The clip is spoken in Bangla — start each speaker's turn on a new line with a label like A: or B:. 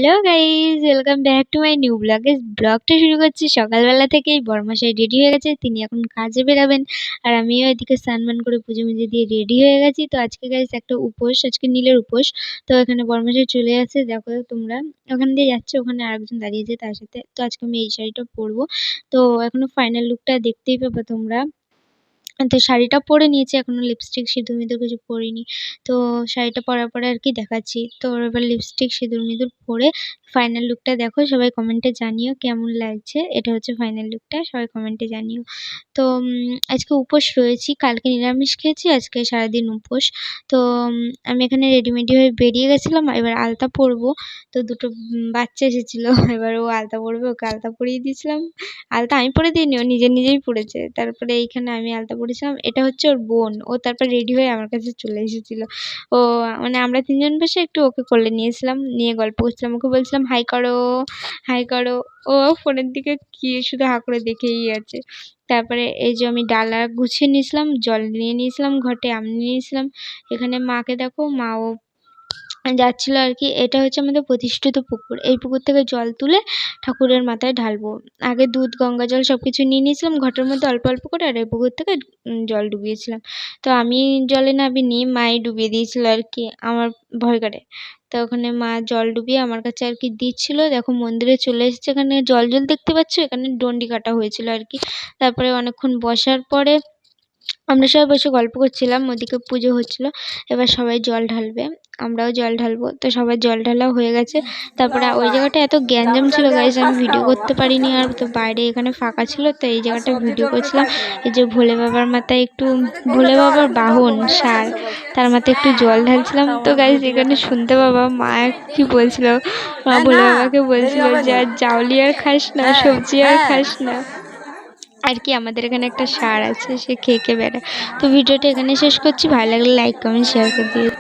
A: Hello guys, welcome back to my new blog. ব্লগটা শুরু করছি সকালবেলা থেকেই। বড়মশাই রেডি হয়ে গেছে, তিনি এখন কাজে বেরাবেন। আর আমিও এদিকে স্নান করে পুজো মুজো দিয়ে রেডি হয়ে গেছি। তো আজকে গাইস একটা উপোস, আজকে নীলের উপোস। তো এখানে বড়মশাই চলে আসছে, দেখো তোমরা ওখান দিয়ে যাচ্ছে, ওখানে আরেকজন দাঁড়িয়েছে তার সাথে। তো আজকে আমি এই শাড়িটা পরবো। তো এখনো ফাইনাল লুকটা দেখতেই পাবে তোমরা। তো শাড়িটা পরে নিয়েছি, এখনো লিপস্টিক সিঁদুর মিঁদুর কিছু পরিনি। তো শাড়িটা পরার পরে আর কি দেখাচ্ছি। তো এবার লিপস্টিক সিঁদুর মিঁদুর পরে ফাইনাল লুকটা দেখো, সবাই কমেন্টে জানিও কেমন লাগছে। এটা হচ্ছে ফাইনাল লুকটা, সবাই কমেন্টে জানিও। তো আজকে উপোস রয়েছি, কালকে নিরামিষ খেয়েছি, আজকে সারাদিন উপোস। তো আমি এখানে রেডিমেডি হয়ে বেরিয়ে গেছিলাম, এবার আলতা পরবো। তো দুটো বাচ্চা এসেছিল, এবার ও আলতা পরবে, ওকে আলতা পরিয়ে দিয়েছিলাম। আলতা আমি পরে দিইনি, ও নিজেই পরেছে। তারপরে এইখানে আমি আলতা পরেছিলাম, এটা হচ্ছে ওর বোন। ও তারপর রেডি হয়ে আমার কাছে চলে এসেছিল। ও মানে আমরা তিনজন বসে একটু ওকে কোলে নিয়েছিলাম, নিয়ে গল্প করছিলাম, ওকে বলছিলাম হাই করো, হাই করো। ও ফোনের দিকে কি শুধু হা করে দেখেই আছে। তারপরে এই যে আমি ডালা গুছিয়ে নিয়েছিলাম, জল নিয়ে নিয়েছিলাম, ঘটে আম নিয়ে নিয়েছিলাম। এখানে মাকে দেখো, মাও যাচ্ছিল আর কি। এটা হচ্ছে আমাদের প্রতিষ্ঠিত পুকুর, এই পুকুর থেকে জল তুলে ঠাকুরের মাথায় ঢালবো। আগে দুধ গঙ্গা জল সব কিছু নিয়ে নিয়েছিলাম ঘটের মধ্যে অল্প অল্প করে, আর এই পুকুর থেকে জল ডুবিয়েছিলাম। তো আমি জলে নামিনি, মাই ডুবিয়ে দিয়েছিল আর কি, আমার ভয় করে। তো ওখানে মা জল ডুবিয়ে আমার কাছে আর কি দিচ্ছিল। দেখো মন্দিরে চলে এসেছে, এখানে জল দেখতে পাচ্ছ, এখানে ডন্ডি কাটা হয়েছিল আর কি। তারপরে অনেকক্ষণ বসার পরে আমরা সবাই বসে গল্প করছিলাম, ওদিকে পুজো হচ্ছিল। এবার সবাই জল ঢালবে, আমরাও জল ঢালবো। তো সবার জল ঢালা হয়ে গেছে। তারপরে ওই জায়গাটা এত গ্যাঞ্জাম ছিল গাইস, আমি ভিডিও করতে পারিনি। আর তো বাইরে এখানে ফাঁকা ছিল, তো এই জায়গাটা ভিডিও করছিলাম। এই যে ভোলে বাবার মাথায় একটু, ভোলে বাবার বাহন ষাঁড়, তার মাথায় একটু জল ঢালছিলাম। তো গাইস এখানে শুনতে পাবা মা কি বলছিল, মা ভোলে বাবাকে বলছিল যে আর জাউলি আর খাস না, সবজি আর খাস না আর কি। আমাদের এখানে একটা ষাঁড় আছে, সে খেয়ে খেয়ে বেড়ায়। তো ভিডিওটা এখানে শেষ করছি, ভালো লাগলে লাইক কমেন্ট শেয়ার করে দিও।